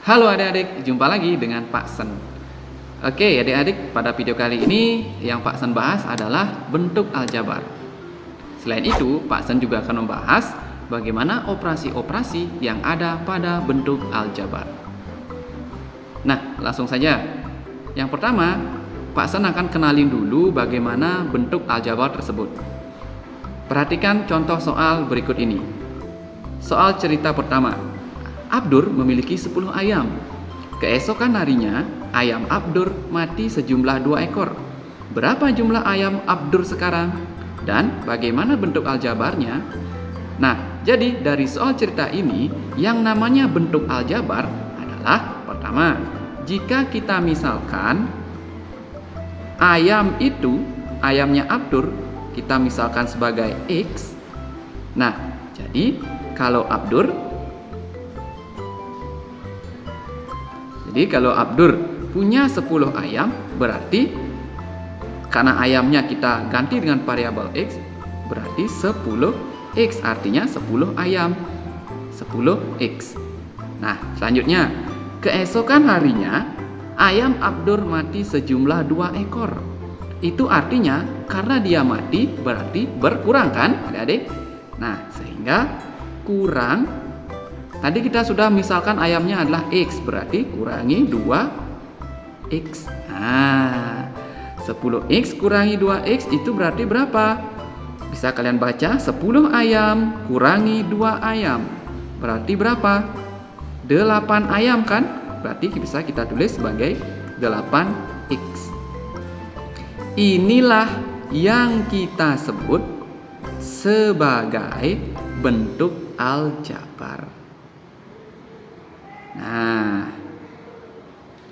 Halo adik-adik, jumpa lagi dengan Pak Sen. Oke adik-adik, pada video kali ini yang Pak Sen bahas adalah bentuk aljabar. Selain itu, Pak Sen juga akan membahas bagaimana operasi-operasi yang ada pada bentuk aljabar. Nah, langsung saja. Yang pertama, Pak Sen akan kenalin dulu bagaimana bentuk aljabar tersebut. Perhatikan contoh soal berikut ini. Soal cerita pertama. Abdur memiliki 10 ayam. Keesokan harinya, ayam Abdur mati sejumlah 2 ekor. Berapa jumlah ayam Abdur sekarang? Dan bagaimana bentuk aljabarnya? Nah, jadi dari soal cerita ini, yang namanya bentuk aljabar adalah pertama, jika kita misalkan ayam itu, ayamnya Abdur, kita misalkan sebagai X. Nah, jadi kalau Abdur punya 10 ayam, berarti karena ayamnya kita ganti dengan variabel X, berarti 10X, artinya 10 ayam, 10X. Nah, selanjutnya, keesokan harinya, ayam Abdur mati sejumlah 2 ekor. Itu artinya, karena dia mati, berarti berkurang kan, adik-adik? Nah, sehingga kurang. Tadi kita sudah misalkan ayamnya adalah X, berarti kurangi 2X. Nah, 10X kurangi 2X itu berarti berapa? Bisa kalian baca, 10 ayam kurangi 2 ayam. Berarti berapa? 8 ayam kan? Berarti bisa kita tulis sebagai 8X. Inilah yang kita sebut sebagai bentuk aljabar. Nah,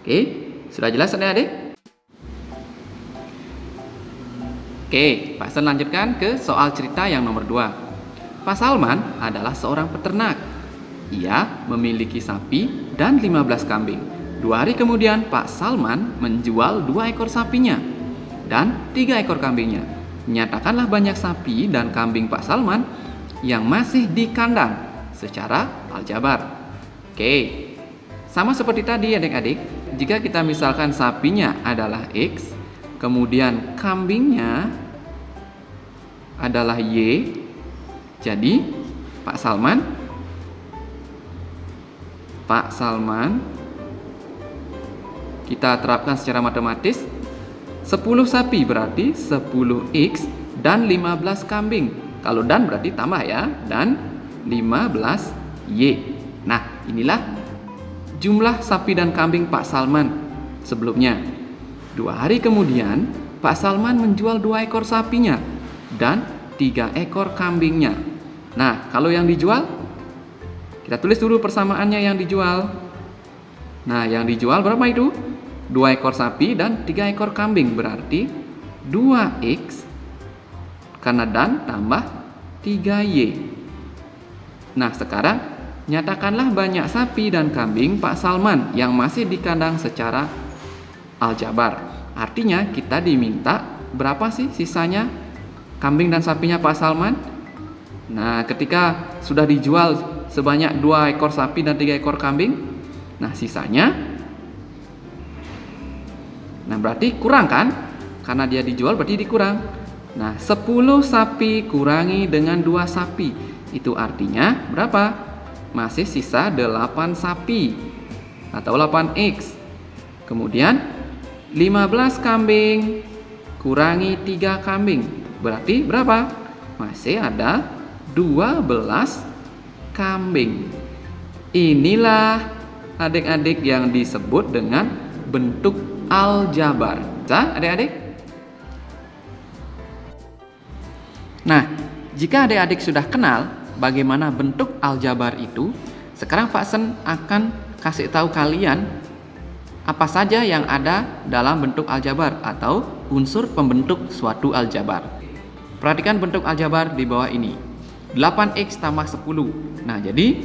oke, sudah jelas adik-adik? Oke, Pak Sen lanjutkan ke soal cerita yang nomor 2. Pak Salman adalah seorang peternak. Ia memiliki sapi dan 15 kambing. 2 hari kemudian Pak Salman menjual 2 ekor sapinya dan 3 ekor kambingnya. Nyatakanlah banyak sapi dan kambing Pak Salman yang masih di kandang secara aljabar. Oke, sama seperti tadi adik-adik, jika kita misalkan sapinya adalah X, kemudian kambingnya adalah Y, jadi Pak Salman kita terapkan secara matematis, 10 sapi berarti 10X dan 15 kambing. Kalau dan berarti tambah ya, dan 15Y. Nah, inilah jumlah sapi dan kambing Pak Salman sebelumnya. 2 hari kemudian, Pak Salman menjual 2 ekor sapinya dan 3 ekor kambingnya. Nah, kalau yang dijual, kita tulis dulu persamaannya yang dijual. Nah, yang dijual berapa itu? 2 ekor sapi dan 3 ekor kambing, berarti 2X karena dan tambah 3Y. Nah, sekarang nyatakanlah banyak sapi dan kambing Pak Salman yang masih di kandang secara aljabar. Artinya kita diminta berapa sih sisanya kambing dan sapinya Pak Salman? Nah, ketika sudah dijual sebanyak 2 ekor sapi dan 3 ekor kambing, nah sisanya, nah berarti kurang kan? Karena dia dijual berarti dikurang. Nah, 10 sapi kurangi dengan 2 sapi, itu artinya berapa? Masih sisa 8 sapi atau 8X. Kemudian 15 kambing kurangi 3 kambing, berarti berapa? Masih ada 12 kambing. Inilah adik-adik yang disebut dengan bentuk aljabar. Bisa adik-adik? Nah, jika adik-adik sudah kenal bagaimana bentuk aljabar itu, sekarang Pak Sen akan kasih tahu kalian apa saja yang ada dalam bentuk aljabar atau unsur pembentuk suatu aljabar. Perhatikan bentuk aljabar di bawah ini. 8X tambah 10. Nah, jadi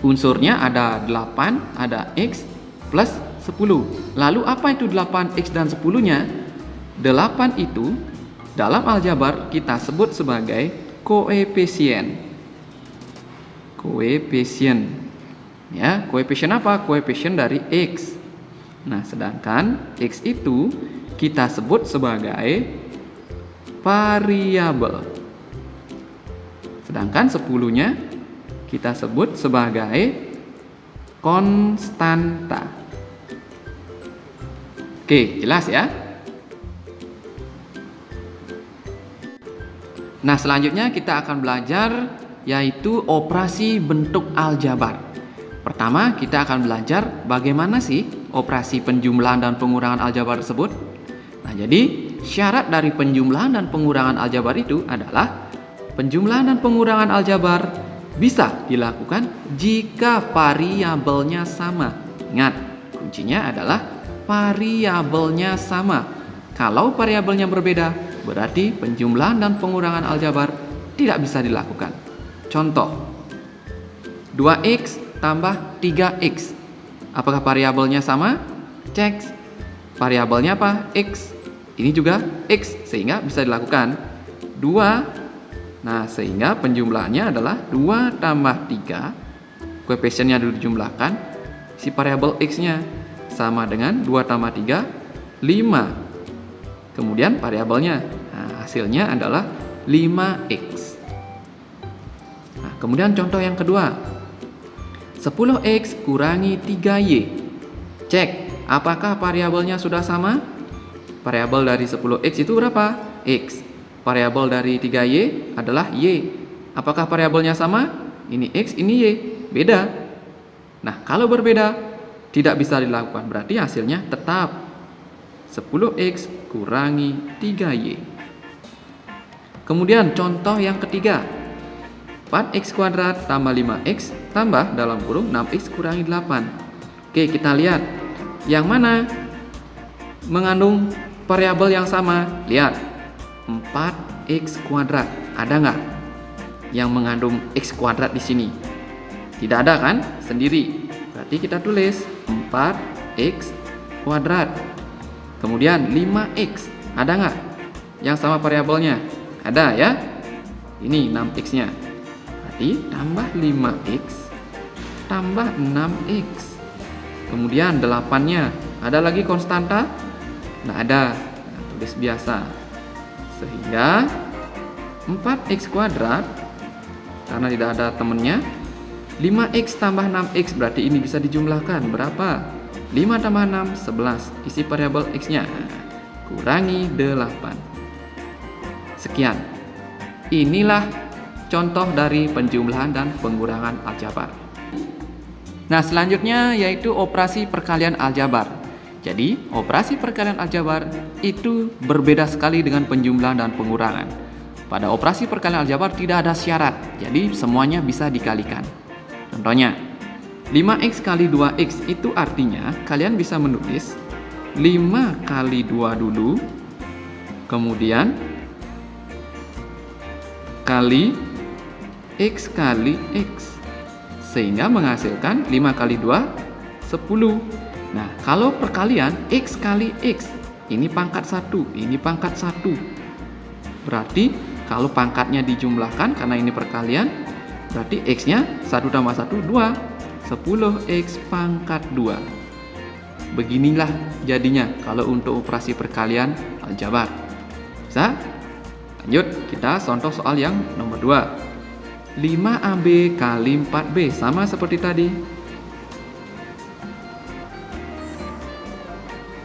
unsurnya ada 8, ada X plus 10. Lalu apa itu 8X dan 10-nya? 8 itu dalam aljabar kita sebut sebagai koefisien. Ya, koefisien apa? Koefisien dari X. Nah, sedangkan X itu kita sebut sebagai variabel. Sedangkan 10-nya kita sebut sebagai konstanta. Oke, jelas ya? Nah, selanjutnya kita akan belajar yaitu operasi bentuk aljabar. Pertama, kita akan belajar bagaimana sih operasi penjumlahan dan pengurangan aljabar tersebut. Nah, jadi syarat dari penjumlahan dan pengurangan aljabar itu adalah penjumlahan dan pengurangan aljabar bisa dilakukan jika variabelnya sama. Ingat, kuncinya adalah variabelnya sama. Kalau variabelnya berbeda, berarti penjumlahan dan pengurangan aljabar tidak bisa dilakukan. Contoh, 2x tambah 3x. Apakah variabelnya sama? Cek. Variabelnya apa? X. Ini juga X, sehingga bisa dilakukan. 2. Nah, sehingga penjumlahannya adalah 2 tambah 3. Koefisiennya dijumlahkan. Si variabel X-nya sama dengan 2 tambah 3, 5. Kemudian variabelnya. Nah, hasilnya adalah 5x. Nah, kemudian contoh yang kedua. 10x kurangi 3y. Cek, apakah variabelnya sudah sama? Variabel dari 10x itu berapa? X. Variabel dari 3y adalah y. Apakah variabelnya sama? Ini x, ini y. Beda. Nah, kalau berbeda, tidak bisa dilakukan. Berarti hasilnya tetap 10x kurangi 3y. Kemudian contoh yang ketiga. 4x kuadrat tambah 5x tambah dalam kurung 6x kurangi 8. Oke, kita lihat yang mana mengandung variabel yang sama. Lihat, 4x kuadrat. Ada nggak yang mengandung x kuadrat di sini? Tidak ada kan? Sendiri. Berarti kita tulis 4x kuadrat. Kemudian 5x. Ada nggak yang sama variabelnya? Ada ya. Ini 6x-nya. Berarti tambah 5x tambah 6x. Kemudian 8-nya. Ada lagi konstanta? Nggak ada. Nah, tulis biasa. Sehingga 4x kuadrat, karena tidak ada temennya, 5x tambah 6x, berarti ini bisa dijumlahkan. Berapa? 5 tambah 6, 11. Isi variabel x-nya. Kurangi 8. Sekian. Inilah contoh dari penjumlahan dan pengurangan aljabar. Nah, selanjutnya yaitu operasi perkalian aljabar. Jadi, operasi perkalian aljabar itu berbeda sekali dengan penjumlahan dan pengurangan. Pada operasi perkalian aljabar tidak ada syarat, jadi semuanya bisa dikalikan. Contohnya, 5x kali 2x itu artinya kalian bisa menulis 5 kali 2 dulu, kemudian kali x kali x, sehingga menghasilkan 5 kali 2, 10. Nah, kalau perkalian x kali x, ini pangkat 1, ini pangkat 1. Berarti kalau pangkatnya dijumlahkan, karena ini perkalian, berarti x-nya 1 tambah 1, 2. 10x pangkat 2. Beginilah jadinya kalau untuk operasi perkalian aljabar. Bisa? Lanjut, kita contoh soal yang nomor 2. 5AB kali 4B, sama seperti tadi.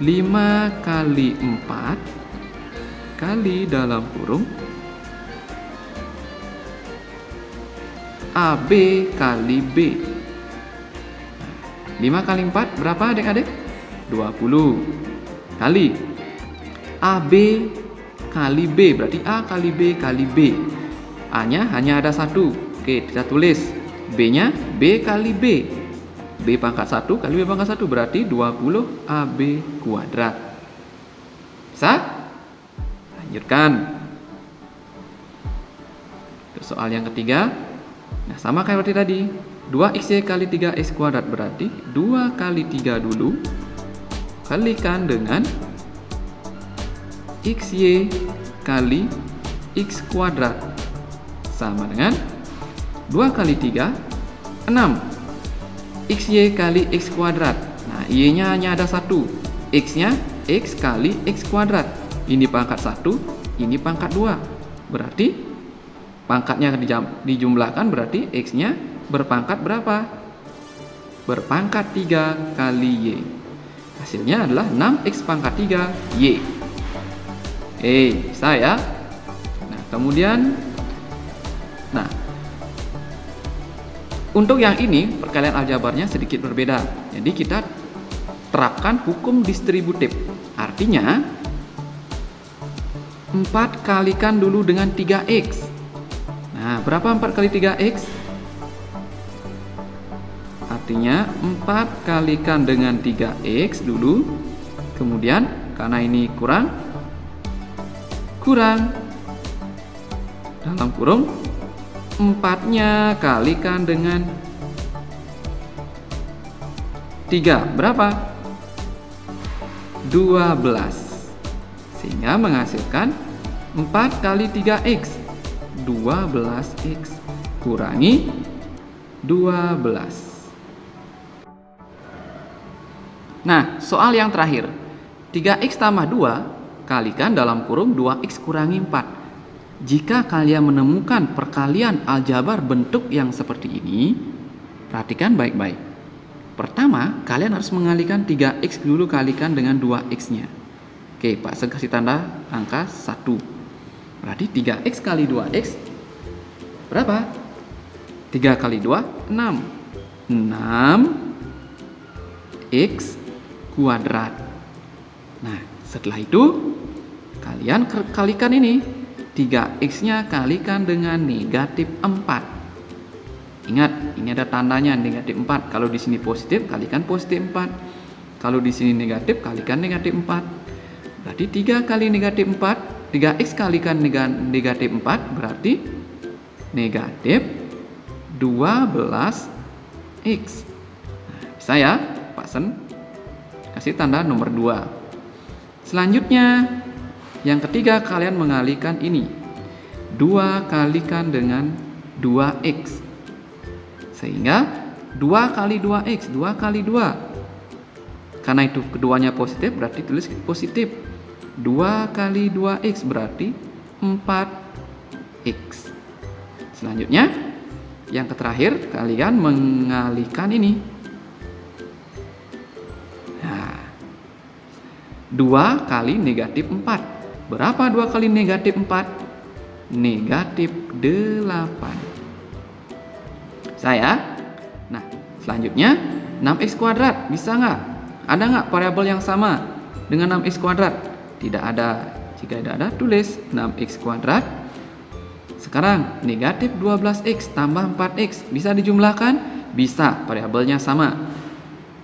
5 kali 4 kali dalam kurung AB kali B. 5 kali 4 berapa adik-adik? 20. Kali AB kali B, berarti A kali B kali B. A-nya hanya ada 1. Oke, kita tulis B-nya B kali B. B pangkat 1 kali B pangkat 1, berarti 20 AB kuadrat. Bisa? Lanjutkan. Terus soal yang ketiga. Nah, sama kayak seperti tadi. 2xy kali 3x kuadrat, berarti 2 kali 3 dulu. Kalikan dengan xy kali x kuadrat. Sama dengan 2 kali 3, 6. XY kali X kuadrat. Nah, Y-nya hanya ada satu. X-nya X kali X kuadrat. Ini pangkat 1, ini pangkat 2. Berarti pangkatnya dijumlahkan, berarti X-nya berpangkat berapa? Berpangkat 3 kali Y. Hasilnya adalah 6X pangkat 3 Y. Bisa ya? Nah, kemudian untuk yang ini perkalian aljabarnya sedikit berbeda. Jadi kita terapkan hukum distributif. Artinya 4 kalikan dulu dengan 3X. Nah, berapa 4 kali 3X? Artinya 4 kalikan dengan 3X dulu. Kemudian karena ini kurang dalam kurung 4-nya kalikan dengan 3. Berapa? 12. Sehingga menghasilkan 4 kali 3X. 12X kurangi 12. Nah, soal yang terakhir. 3X tambah 2 kalikan dalam kurung 2X kurangi 4. Jika kalian menemukan perkalian aljabar bentuk yang seperti ini, perhatikan baik-baik. Pertama, kalian harus mengalihkan 3X dulu kalikan dengan 2X-nya. Oke, Pak Sen kasih tanda angka 1. Berarti 3X kali 2X berapa? 3 kali 2, 6. 6X kuadrat. Nah, setelah itu kalian kalikan ini. 3X-nya kalikan dengan negatif 4. Ingat, ini ada tandanya negatif 4. Kalau di sini positif, kalikan positif 4. Kalau di sini negatif, kalikan negatif 4. Berarti 3 kali negatif 4, 3X kalikan negatif 4, berarti negatif 12X. Nah, bisa ya, Pak Sen? Kasih tanda nomor 2. Selanjutnya, yang ketiga, kalian mengalihkan ini. 2 kalikan dengan 2X. Sehingga 2 kali 2X, 2 kali 2. Karena itu keduanya positif, berarti tulis positif. 2 kali 2X berarti 4X. Selanjutnya, yang terakhir, kalian mengalihkan ini. 2 kali negatif 4. Berapa 2 kali negatif 4? Negatif 8. Nah, selanjutnya 6X kuadrat. Bisa nggak? Ada nggak variabel yang sama dengan 6X kuadrat? Tidak ada. Jika tidak ada, tulis 6X kuadrat. Sekarang negatif 12X tambah 4X. Bisa dijumlahkan? Bisa, variabelnya sama.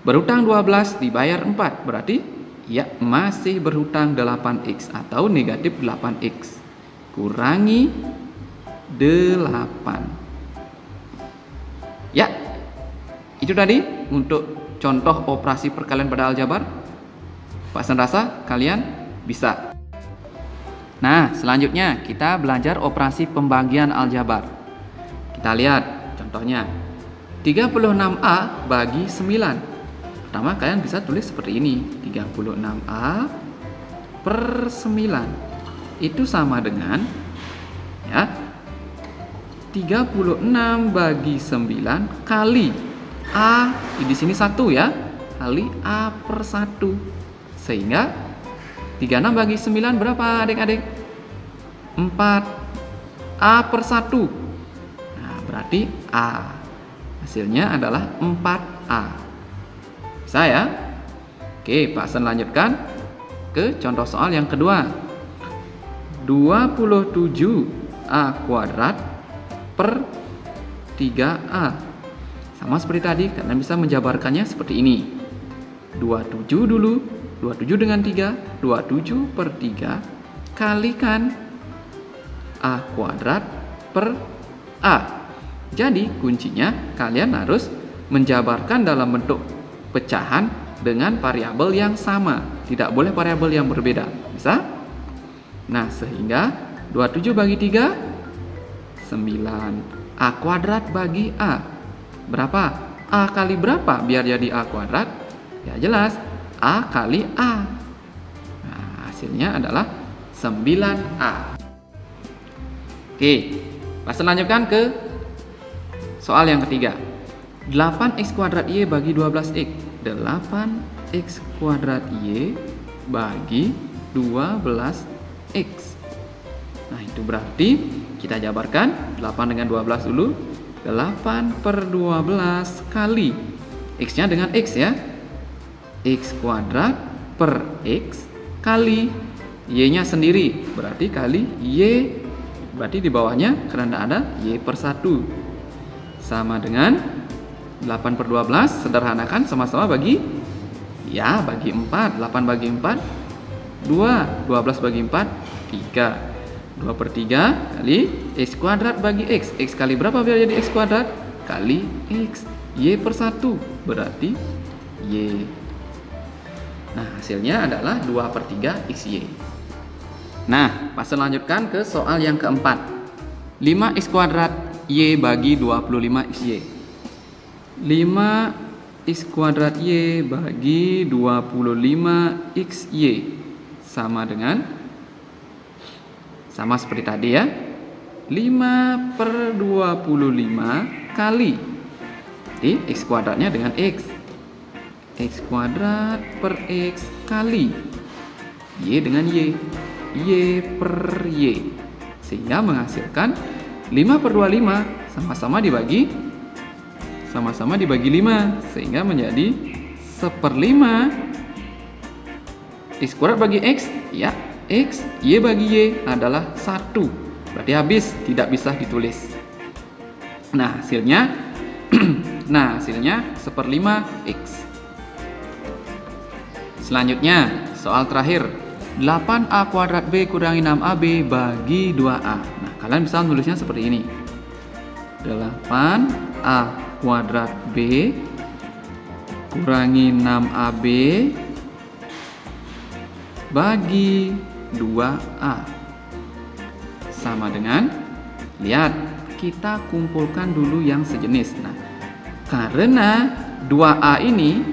Berhutang 12 dibayar 4. Berarti ya, masih berhutang 8X atau negatif 8X. Kurangi 8. Ya, itu tadi untuk contoh operasi perkalian pada aljabar. Pak Sen rasa kalian bisa. Nah, selanjutnya kita belajar operasi pembagian aljabar. Kita lihat contohnya. 36A bagi 9. Pertama, kalian bisa tulis seperti ini. 36A per 9 itu sama dengan 36 bagi 9 kali A, di sini 1 ya, kali A per 1. Sehingga 36 bagi 9 berapa adik-adik? 4. A per 1. Nah, berarti A. Hasilnya adalah 4A. Bisa ya? Oke, Pak Sen lanjutkan ke contoh soal yang kedua. 27A kuadrat per 3A. Sama seperti tadi, kalian bisa menjabarkannya seperti ini. 27 dulu, 27 dengan 3, 27 per 3 kalikan A kuadrat per A. Jadi kuncinya kalian harus menjabarkan dalam bentuk pecahan dengan variabel yang sama, tidak boleh variabel yang berbeda. Bisa? Nah, sehingga 27 bagi 3 9. A kuadrat bagi A berapa? A kali berapa biar jadi A kuadrat? Ya jelas, A kali A. Nah, hasilnya adalah 9A. Oke, kita lanjutkan ke soal yang ketiga. 8x kuadrat Y bagi 12x. 8x kuadrat Y bagi 12x. Nah, itu berarti kita jabarkan 8 dengan 12 dulu. 8 per 12 kali X-nya dengan X ya. X kuadrat per X kali Y-nya sendiri. Berarti kali Y. Berarti di bawahnya karena ada Y per 1. Sama dengan 8 per 12. Sederhanakan sama-sama bagi. Ya, bagi 4. 8 bagi 4 2. 12 bagi 4 3. 2 per 3 kali X kuadrat bagi X. X kali berapa biar jadi X kuadrat? Kali X. Y per 1 berarti Y. Nah, hasilnya adalah 2 per 3 XY. Nah, pas lanjutkan ke soal yang keempat. 5x kuadrat Y bagi 25XY. 5x kuadrat Y bagi 25XY sama dengan, sama seperti tadi ya, 5 per 25 kali X kuadratnya dengan X. X kuadrat per X kali Y dengan Y. Y per Y. Sehingga menghasilkan 5 per 25 sama-sama dibagi 5. Sehingga menjadi 1/5. X kuadrat bagi X, ya X, Y bagi Y adalah 1. Berarti habis, tidak bisa ditulis. Nah, hasilnya 1/5 X. Selanjutnya, soal terakhir. 8A kuadrat B kurangi 6AB bagi 2A. Nah, kalian bisa menulisnya seperti ini. 8A kuadrat B kurangi 6AB bagi 2A sama dengan, lihat, kita kumpulkan dulu yang sejenis. Nah, karena 2A ini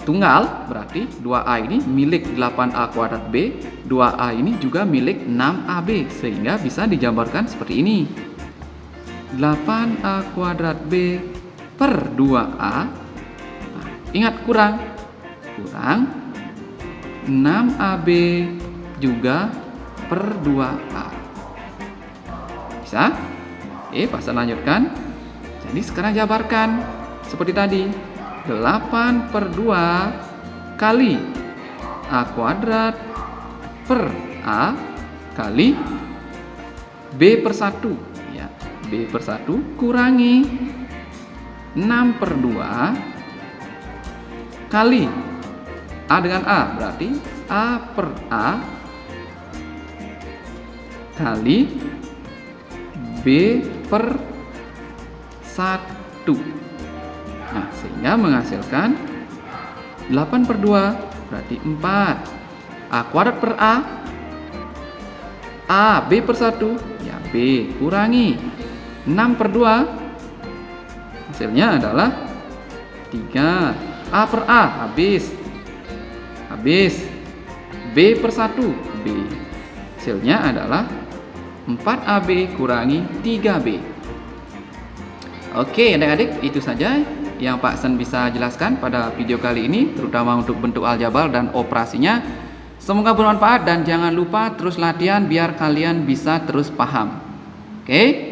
tunggal, berarti 2A ini milik 8A kuadrat B, 2A ini juga milik 6AB, sehingga bisa dijabarkan seperti ini. 8A kuadrat B per 2A. Nah, ingat kurang 6AB juga per 2A. Bisa? Pas lanjutkan. Jadi sekarang jabarkan seperti tadi. 8 per 2 kali A kuadrat per A kali B per 1. Ya, B per 1 kurangi 6 per 2 kali A dengan A. Berarti A per A kali B per 1. Nah, sehingga menghasilkan 8 per 2 berarti 4. A kuadrat per A B per 1, ya B kurangi 6 per 2, hasilnya adalah 3. A per A habis B per 1 B, hasilnya adalah 4AB kurangi 3B. Oke adik-adik, itu saja yang Pak Sen bisa jelaskan pada video kali ini, terutama untuk bentuk aljabar dan operasinya. Semoga bermanfaat dan jangan lupa terus latihan biar kalian bisa terus paham. Oke.